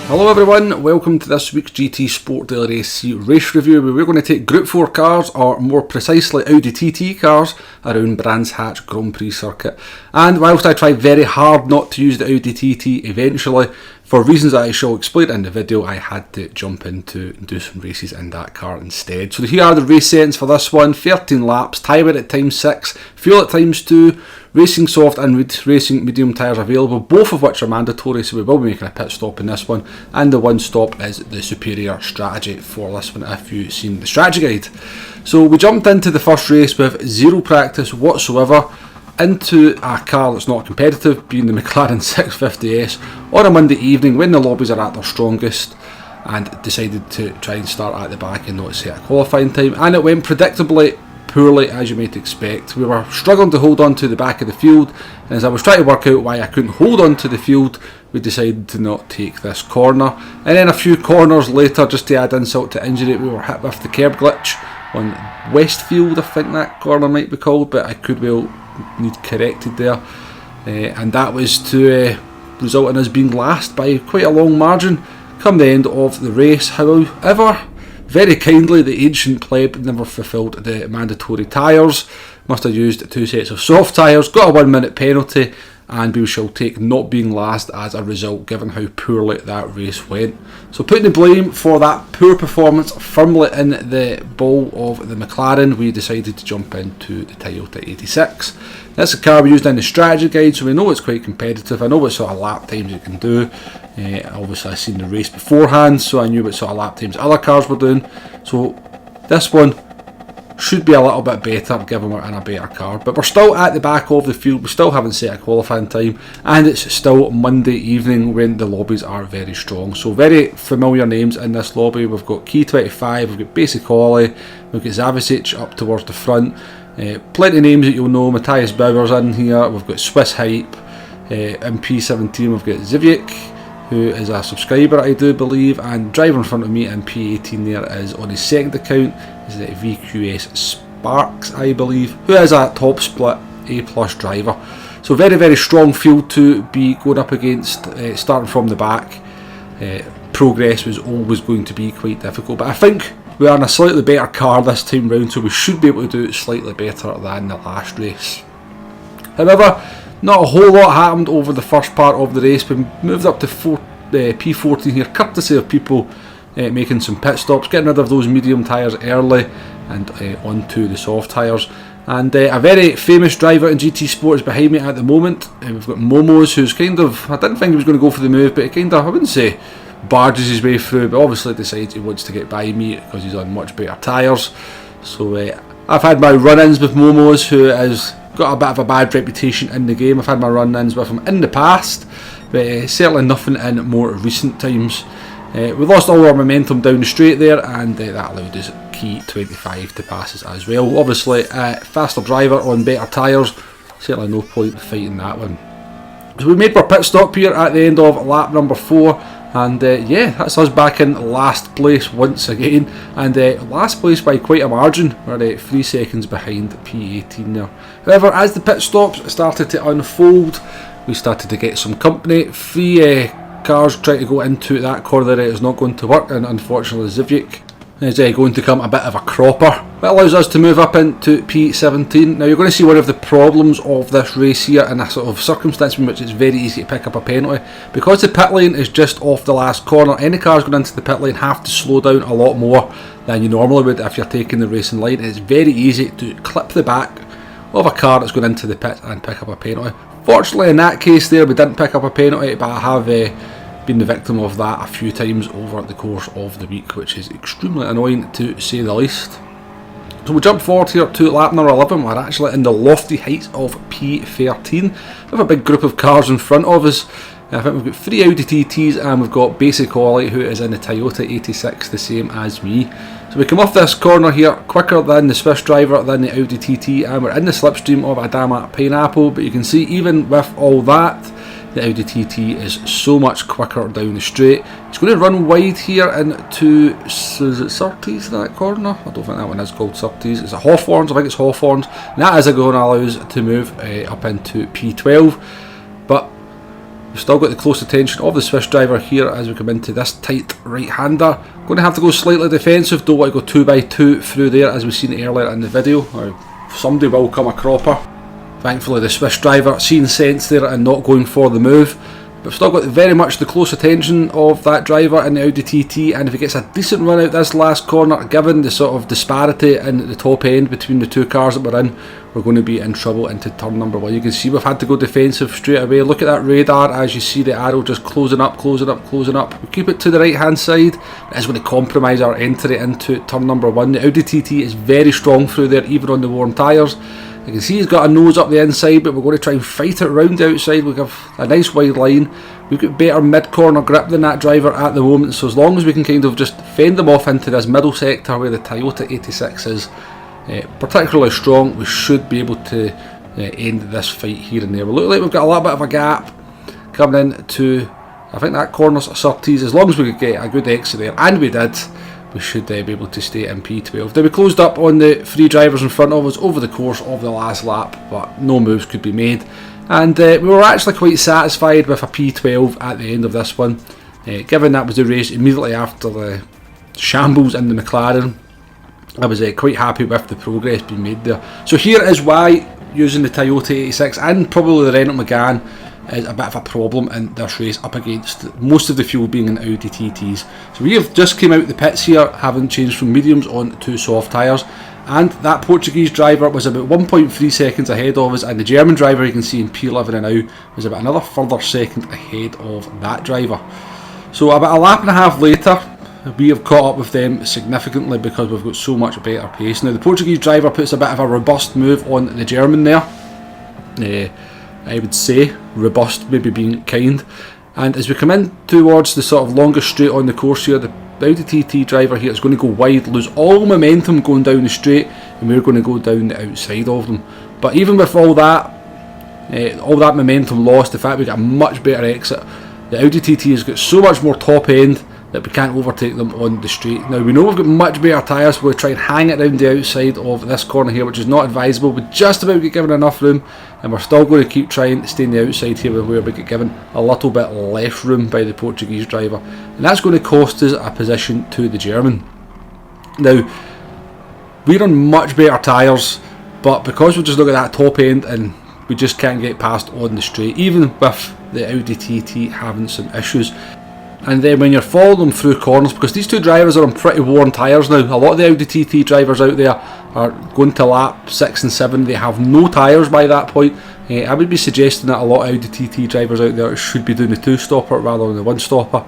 Hello everyone, welcome to this week's GT Sport Daily Race race review where we're going to take Group 4 cars, or more precisely Audi TT cars, around Brands Hatch Grand Prix circuit. And whilst I try very hard not to use the Audi TT eventually, for reasons that I shall explain in the video, I had to jump into and do some races in that car instead. So here are the race settings for this one: 13 laps, tyre at times 6, fuel at times 2, racing soft and racing medium tyres available, both of which are mandatory, so we will be making a pit stop in this one, and the one stop is the superior strategy for this one if you've seen the strategy guide. So we jumped into the first race with zero practice whatsoever, into a car that's not competitive, being the McLaren 650S, on a Monday evening when the lobbies are at their strongest, and decided to try and start at the back and not set a qualifying time, and it went predictably poorly, as you might expect. We were struggling to hold on to the back of the field, and as I was trying to work out why I couldn't hold on to the field, we decided to not take this corner. And then a few corners later, just to add insult to injury, we were hit with the curb glitch on Westfield, I think that corner might be called, but I could well need corrected there, and that was to result in us being last by quite a long margin come the end of the race. However, very kindly, the ancient pleb never fulfilled the mandatory tyres, must have used 2 sets of soft tyres, got a 1 minute penalty, and we shall take not being last as a result, given how poorly that race went. So putting the blame for that poor performance firmly in the ball of the McLaren, we decided to jump into the Toyota 86. That's a car we used in the strategy guide, so we know it's quite competitive. I know what sort of lap times you can do. Obviously I've seen the race beforehand, so I knew what sort of lap times other cars were doing. So this one should be a little bit better given we're in a better car, but we're still at the back of the field, we still haven't set a qualifying time, and it's still Monday evening when the lobbies are very strong. So very familiar names in this lobby. We've got Key 25, we've got Basic Ollie, we've got Zavicic up towards the front, plenty of names that you'll know. Matthias Bauer's in here, we've got Swiss Hype, in P17 we've got Zivik, who is a subscriber I do believe, and driver in front of me in P18 there is on his second account, is the VQS Sparks I believe, who is a top split A+ driver. So very very strong field to be going up against, starting from the back. Progress was always going to be quite difficult, but I think we are in a slightly better car this time round, so we should be able to do it slightly better than the last race. However, not a whole lot happened over the first part of the race. We moved up to P14 here, courtesy of people making some pit stops, getting rid of those medium tyres early and onto the soft tyres. And a very famous driver in GT Sport is behind me at the moment. We've got Momos, who's kind of, I didn't think he was going to go for the move, but he kind of, I wouldn't say barges his way through, but obviously decides he wants to get by me because he's on much better tyres. So I've had my run-ins with Momos, who has got a bit of a bad reputation in the game. I've had my run-ins with him in the past, but certainly nothing in more recent times. We lost all our momentum down the straight there, and that allowed us Key 25 to pass us as well. Obviously, faster driver on better tyres, certainly no point in fighting that one. So we made our pit stop here at the end of lap number 4, and yeah, that's us back in last place once again, and last place by quite a margin. We're 3 seconds behind P18 now. However, as the pit stops started to unfold, we started to get some company. 3 cars trying to go into that corner there is not going to work, and unfortunately Zivik is going to come a bit of a cropper. That allows us to move up into P17. Now you're going to see one of the problems of this race here in a sort of circumstance in which it's very easy to pick up a penalty. Because the pit lane is just off the last corner, any cars going into the pit lane have to slow down a lot more than you normally would if you're taking the racing line. It's very easy to clip the back of a car that's going into the pit and pick up a penalty. Fortunately in that case there we didn't pick up a penalty, but I have been the victim of that a few times over the course of the week, which is extremely annoying to say the least. So we jump forward here to lap number 11. We're actually in the lofty heights of P13. We have a big group of cars in front of us. I think we've got 3 Audi TTs, and we've got Basic Ollie, who is in the Toyota 86, the same as me. So we come off this corner here quicker than the Swiss driver, than the Audi TT, and we're in the slipstream of Adama Pineapple. But you can see, even with all that, the Audi TT is so much quicker down the straight. It's going to run wide here into, is it Surtees, that corner? I don't think that one is called Surtees. It's a Hawthorns, I think it's Hawthorns. And that is going to allow us to move up into P12. But We've still got the close attention of the Swiss driver here as we come into this tight right-hander. Going to have to go slightly defensive, don't want to go 2x2 through there as we've seen earlier in the video, or somebody will come a cropper. Thankfully the Swiss driver seeing sense there and not going for the move. But we've still got very much the close attention of that driver in the Audi TT, and if he gets a decent run out this last corner, given the sort of disparity in the top end between the two cars that we're in, we're going to be in trouble into turn number 1. You can see we've had to go defensive straight away. Look at that radar as you see the arrow just closing up, closing up, closing up. We keep it to the right hand side. It is going to compromise our entry into turn number 1. The Audi TT is very strong through there, even on the warm tyres. You can see he's got a nose up the inside, but we're going to try and fight it round the outside. We have a nice wide line. We've got better mid-corner grip than that driver at the moment, so as long as we can kind of just fend them off into this middle sector where the Toyota 86 is particularly strong, we should be able to end this fight here and there. We look like we've got a little bit of a gap coming into, I think that corner's a surtees. As long as we could get a good exit there, and we did, we should be able to stay in P12. Now we closed up on the 3 drivers in front of us over the course of the last lap, but no moves could be made, and we were actually quite satisfied with a P12 at the end of this one, given that was the race immediately after the shambles in the McLaren. I was quite happy with the progress being made there. So here is why using the Toyota 86 and probably the Renault Megane is a bit of a problem in this race up against most of the fuel being in Audi TTs. So we have just came out the pits here, having changed from mediums on to soft tyres, and that Portuguese driver was about 1.3 seconds ahead of us, and the German driver, you can see in P11 now, was about another further second ahead of that driver. So about a lap and a half later, we have caught up with them significantly because we've got so much better pace. Now the Portuguese driver puts a bit of a robust move on the German there. I would say robust, maybe being kind. And as we come in towards the sort of longest straight on the course here, the Audi TT driver here is going to go wide, lose all momentum going down the straight, and we're going to go down the outside of them. But even with all that momentum lost, the fact we got a much better exit, the Audi TT has got so much more top end that we can't overtake them on the straight. Now we know we've got much better tyres, we'll try and hang it around the outside of this corner here, which is not advisable. We just about get given enough room, and we're still going to keep trying to stay on the outside here where we get given a little bit less room by the Portuguese driver, and that's going to cost us a position to the German. Now we're on much better tyres, but because we just look at that top end and we just can't get past on the straight, even with the Audi TT having some issues. And then when you're following them through corners, because these two drivers are on pretty worn tyres now, a lot of the Audi TT drivers out there are going to lap 6 and 7, they have no tyres by that point. I would be suggesting that a lot of Audi TT drivers out there should be doing the 2-stopper rather than the 1-stopper.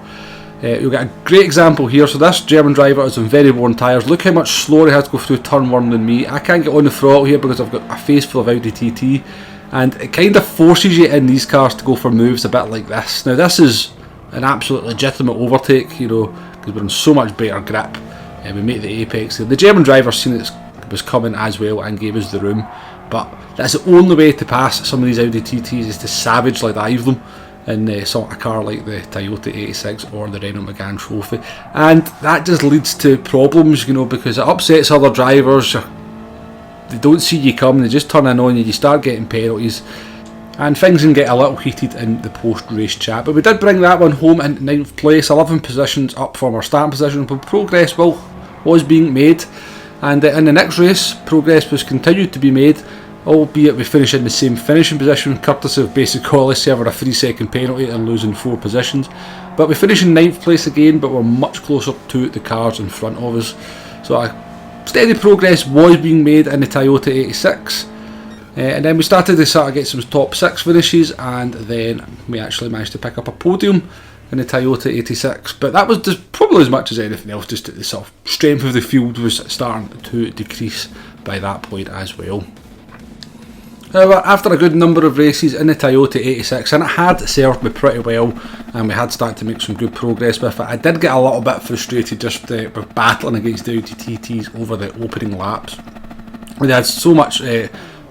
You'll get a great example here. So this German driver is on very worn tyres. Look how much slower he has to go through turn 1 than me. I can't get on the throttle here because I've got a face full of Audi TT, and it kind of forces you in these cars to go for moves a bit like this. Now this is an absolute legitimate overtake, you know, because we're in so much better grip, and we make the apex. The German driver seen it was coming as well and gave us the room, but that's the only way to pass some of these Audi TTs, is to savagely dive them in a car like the Toyota 86 or the Renault Megane Trophy, and that just leads to problems, you know, because it upsets other drivers. They don't see you coming, they just turn in on you, you start getting penalties, and things can get a little heated in the post-race chat. But we did bring that one home in 9th place, 11 positions up from our starting position, but progress was being made. And in the next race, progress was continued to be made, albeit we finish in the same finishing position, courtesy of basically serving a 3-second penalty and losing 4 positions. But we finish in 9th place again, but we're much closer to the cars in front of us. So steady progress was being made in the Toyota 86. And then we started to sort of get some top 6 finishes, and then we actually managed to pick up a podium in the Toyota 86. But that was just probably as much as anything else, just that the sort of strength of the field was starting to decrease by that point as well. However, after a good number of races in the Toyota 86, and it had served me pretty well, and we had started to make some good progress with it, I did get a little bit frustrated just with battling against the Audi TTs over the opening laps. They had so much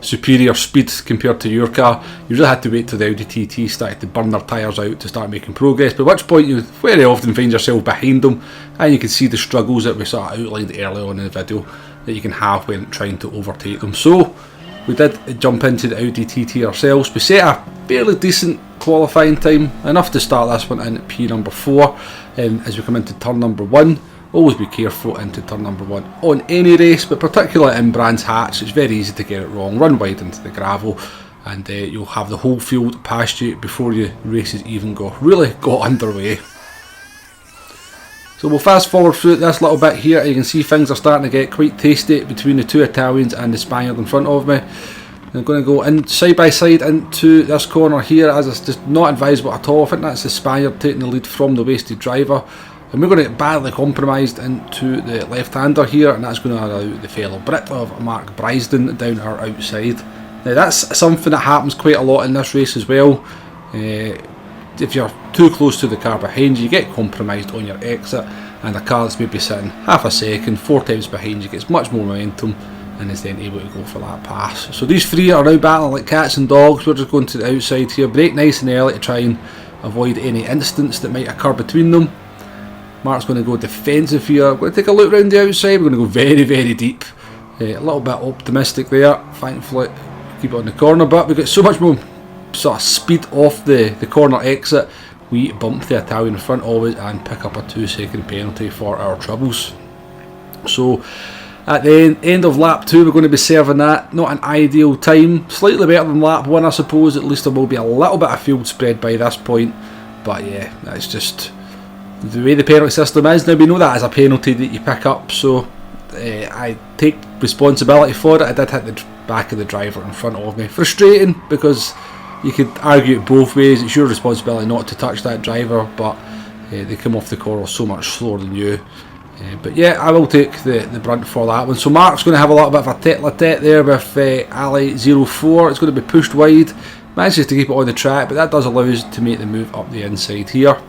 superior speed compared to your car. You really had to wait till the Audi TT started to burn their tyres out to start making progress, by which point you very often find yourself behind them, and you can see the struggles that we sort of outlined earlier on in the video that you can have when trying to overtake them. So we did jump into the Audi TT ourselves. We set a fairly decent qualifying time, enough to start this one in P number 4. As we come into turn number 1, always be careful into turn number 1 on any race, but particularly in Brands Hatch, it's very easy to get it wrong. Run wide into the gravel and you'll have the whole field past you before your races even really got underway. So we'll fast forward through this little bit here. You can see things are starting to get quite tasty between the 2 Italians and the Spaniard in front of me. I'm going to go in side by side into this corner here, as it's just not advisable at all. I think that's the Spaniard taking the lead from the wasted driver, and we're going to get badly compromised into the left-hander here, and that's going to allow the fellow Brit of Mark Brysden down our outside. Now that's something that happens quite a lot in this race as well. If you're too close to the car behind you, you get compromised on your exit, and a car that's maybe sitting half a second, 4 times behind you gets much more momentum and is then able to go for that pass. So these 3 are now battling like cats and dogs. We're just going to the outside here, brake nice and early to try and avoid any incidents that might occur between them. Mark's going to go defensive here. I'm going to take a look around the outside. We're going to go very, very deep. A little bit optimistic there. Thankfully, keep it on the corner, but we've got so much more sort of speed off the corner exit, we bump the Italian in front of us and pick up a 2-second penalty for our troubles. So at the end of lap 2, we're going to be serving that. Not an ideal time, slightly better than lap 1 I suppose. At least there will be a little bit of field spread by this point, but yeah, that's just the way the penalty system is. Now we know that as a penalty that you pick up, so I take responsibility for it. I did hit the back of the driver in front of me. Frustrating, because you could argue it both ways. It's your responsibility not to touch that driver, but they come off the corner so much slower than you. But yeah, I will take the brunt for that one. So Mark's going to have a little bit of a tete-a-tete there with Ali 04. It's going to be pushed wide. Manages to keep it on the track, but that does allow us to make the move up the inside here.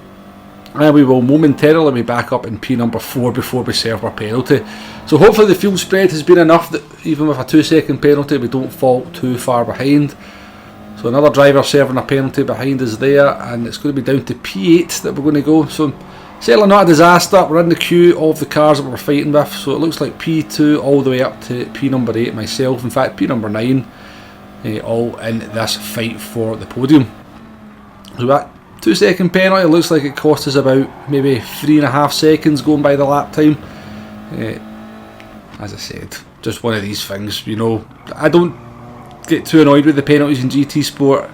And we will momentarily be back up in P number 4 before we serve our penalty. So hopefully the field spread has been enough that even with a 2-second penalty we don't fall too far behind. So another driver serving a penalty behind us there, and it's going to be down to P8 that we're going to go. So certainly not a disaster. We're in the queue of the cars that we're fighting with, so it looks like P2 all the way up to P number 8 myself, in fact P number 9, all in this fight for the podium. So that 2-second penalty looks like it cost us about maybe 3.5 seconds going by the lap time. As I said, just one of these things, you know. I don't get too annoyed with the penalties in GT Sport.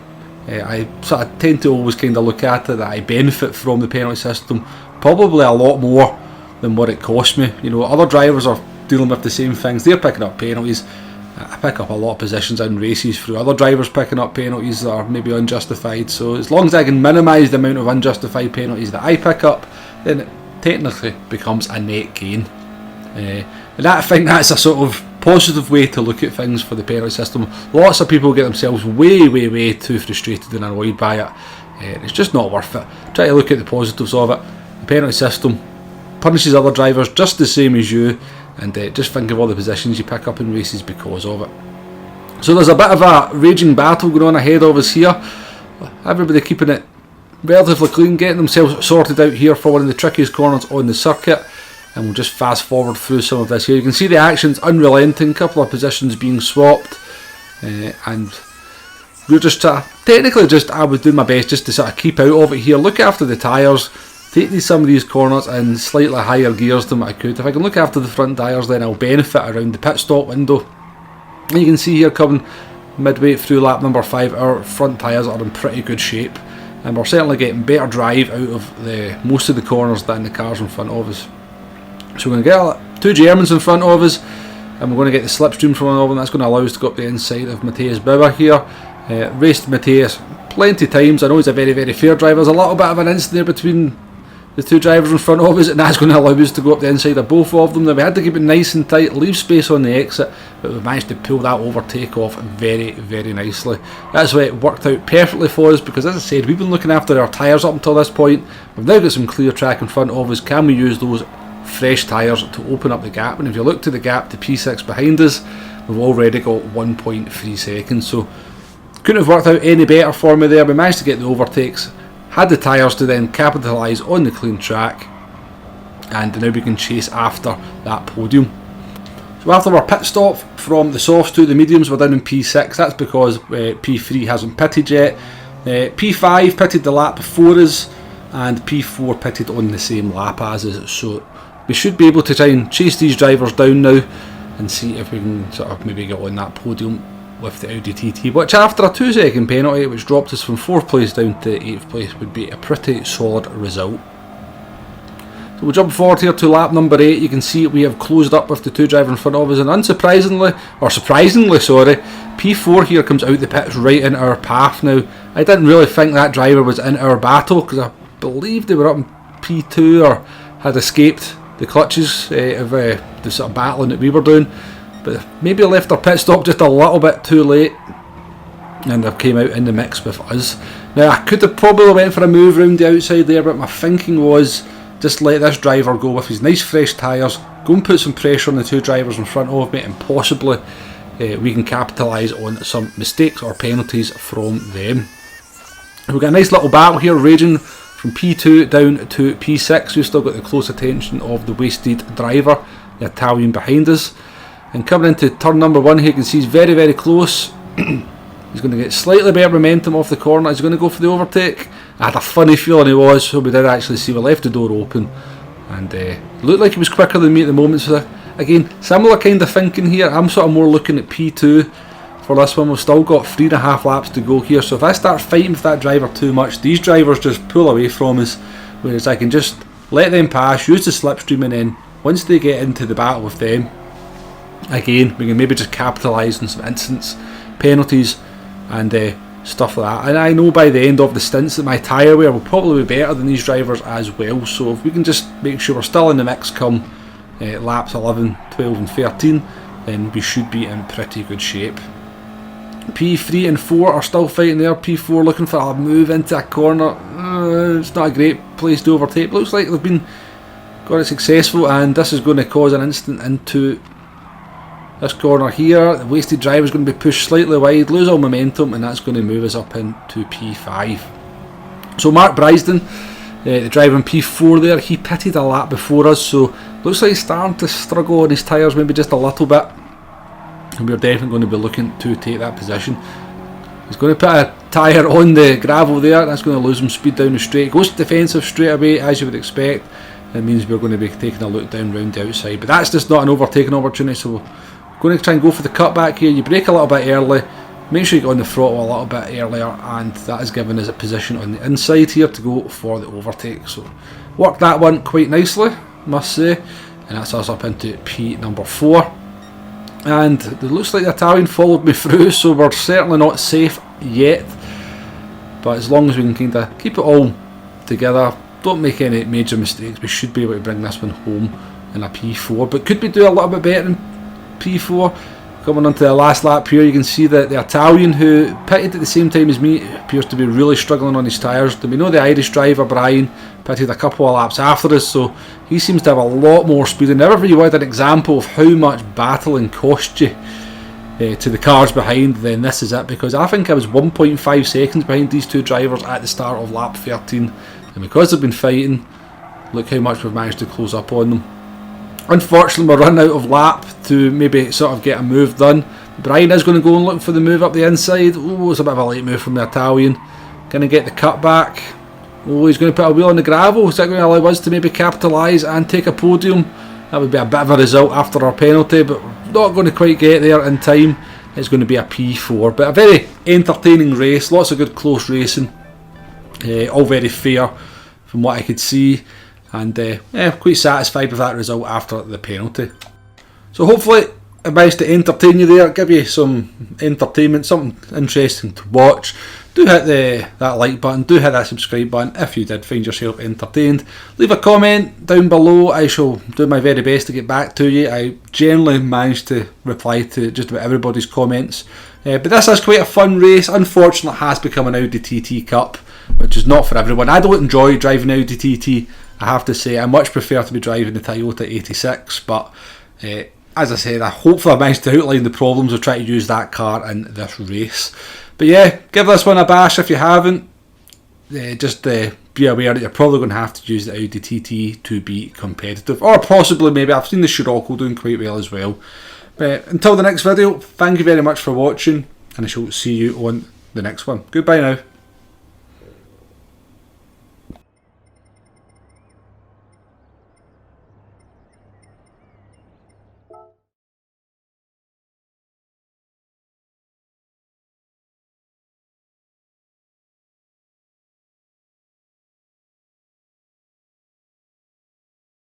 I sort of tend to always kind of look at it that I benefit from the penalty system probably a lot more than what it costs me. You know, other drivers are dealing with the same things. They're picking up penalties. I pick up a lot of positions in races through other drivers picking up penalties that are maybe unjustified. So as long as I can minimise the amount of unjustified penalties that I pick up, then it technically becomes a net gain. And I think that's a sort of positive way to look at things for the penalty system. Lots of people get themselves way too frustrated and annoyed by it. It's just not worth it. Try to look at the positives of it. The penalty system punishes other drivers just the same as you, and just think of all the positions you pick up in races because of it. So there's a bit of a raging battle going on ahead of us here. Everybody keeping it relatively clean, getting themselves sorted out here for one of the trickiest corners on the circuit. And we'll just fast forward through some of this here. You can see the action's unrelenting, a couple of positions being swapped, and we're just technically I would do my best just to sort of keep out of it here, look after the tyres, take some of these corners in slightly higher gears than what I could. If I can look after the front tyres, then I'll benefit around the pit stop window. And you can see here coming midway through lap number 5, our front tyres are in pretty good shape, and we're certainly getting better drive out of most of the corners than the cars in front of us. So we're going to get 2 Germans in front of us, and we're going to get the slipstream from one of them. That's going to allow us to go up the inside of Matthias Bauer here. Raced Matthias plenty times. I know he's a very fair driver. There's a little bit of an incident there between the 2 drivers in front of us, and that's going to allow us to go up the inside of both of them. Now we had to keep it nice and tight, leave space on the exit, but we managed to pull that overtake off very nicely. That's why it worked out perfectly for us, because as I said, we've been looking after our tyres up until this point. We've now got some clear track in front of us. Can we use those fresh tyres to open up the gap? And if you look to the gap to P6 behind us, we've already got 1.3 seconds, so couldn't have worked out any better for me there. We managed to get the overtakes, had the tyres to then capitalise on the clean track, and now we can chase after that podium. So after our pit stop from the softs to the mediums, we're down in P6. That's because P3 hasn't pitted yet. P5 pitted the lap before us, and P4 pitted on the same lap as us. So we should be able to try and chase these drivers down now and see if we can sort of maybe get on that podium with the Audi TT, which after a 2-second penalty, which dropped us from 4th place down to 8th place, would be a pretty solid result. So we'll jump forward here to lap number 8. You can see we have closed up with the 2 drivers in front of us, and surprisingly, P4 here comes out the pits right in our path now. I didn't really think that driver was in our battle, because I believe they were up in P2 or had escaped the clutches of the sort of battling that we were doing, but maybe left their pit stop just a little bit too late and they came out in the mix with us. Now I could have probably went for a move round the outside there, but my thinking was just let this driver go with his nice fresh tyres, go and put some pressure on the 2 drivers in front of me, and possibly we can capitalise on some mistakes or penalties from them. We've got a nice little battle here raging from P2 down to P6. We've still got the close attention of the wasted driver, the Italian behind us. And coming into turn number 1 here, you can see he's very, very close. He's going to get slightly better momentum off the corner. He's going to go for the overtake. I had a funny feeling he was, so we did actually see we left the door open. And looked like he was quicker than me at the moment. So again, similar kind of thinking here. I'm sort of more looking at P2 for this one. We've still got 3.5 laps to go here, so if I start fighting with that driver too much, these drivers just pull away from us, whereas I can just let them pass, use the slipstream, and then once they get into the battle with them, again we can maybe just capitalise on some instants, penalties and stuff like that. And I know by the end of the stints that my tyre wear will probably be better than these drivers as well, so if we can just make sure we're still in the mix come laps 11, 12 and 13, then we should be in pretty good shape. P3 and 4 are still fighting there. P4 looking for a move into a corner. It's not a great place to overtake. Looks like they've got it successful, and this is going to cause an instant into this corner here. The wasted driver is going to be pushed slightly wide, lose all momentum, and that's going to move us up into P5. So Mark Brysden, the driver in P4 there, he pitted a lap before us, so looks like he's starting to struggle on his tyres maybe just a little bit. And we're definitely going to be looking to take that position. He's going to put a tyre on the gravel there. That's going to lose him speed down the straight. Goes defensive straight away, as you would expect. It means we're going to be taking a look down round the outside. But that's just not an overtaking opportunity, so we're going to try and go for the cutback here. You brake a little bit early. Make sure you get on the throttle a little bit earlier, and that is giving us a position on the inside here to go for the overtake. So worked that one quite nicely, must say. And that's us up into P number 4. And it looks like the Italian followed me through, so we're certainly not safe yet. But as long as we can kind of keep it all together, don't make any major mistakes, we should be able to bring this one home in a P4. But could we do a little bit better in P4? Coming onto the last lap here, you can see that the Italian, who pitted at the same time as me, appears to be really struggling on his tyres. We know the Irish driver, Brian, pitted a couple of laps after us, so he seems to have a lot more speed. And if you want an example of how much battling cost you to the cars behind, then this is it, because I think I was 1.5 seconds behind these 2 drivers at the start of lap 13, and because they've been fighting, look how much we've managed to close up on them. Unfortunately, we're running out of lap to maybe sort of get a move done. Brian is going to go and look for the move up the inside. Oh, it's a bit of a late move from the Italian. Going to get the cut back. Oh, he's going to put a wheel on the gravel. Is that going to allow us to maybe capitalise and take a podium? That would be a bit of a result after our penalty, but we're not going to quite get there in time. It's going to be a P4. But a very entertaining race. Lots of good close racing. All very fair from what I could see. And quite satisfied with that result after the penalty. So hopefully I managed to entertain you there, give you some entertainment, something interesting to watch. Do hit that like button, do hit that subscribe button if you did find yourself entertained. Leave a comment down below, I shall do my very best to get back to you. I generally manage to reply to just about everybody's comments. But this is quite a fun race. Unfortunately, it has become an Audi TT Cup, which is not for everyone. I don't enjoy driving Audi TT, I have to say. I much prefer to be driving the Toyota 86, but as I said, hopefully I managed to outline the problems of trying to use that car in this race. But yeah, give this one a bash if you haven't. Just be aware that you're probably going to have to use the Audi TT to be competitive, or possibly maybe I've seen the Scirocco doing quite well as well. But until the next video, thank you very much for watching, and I shall see you on the next one. Goodbye now.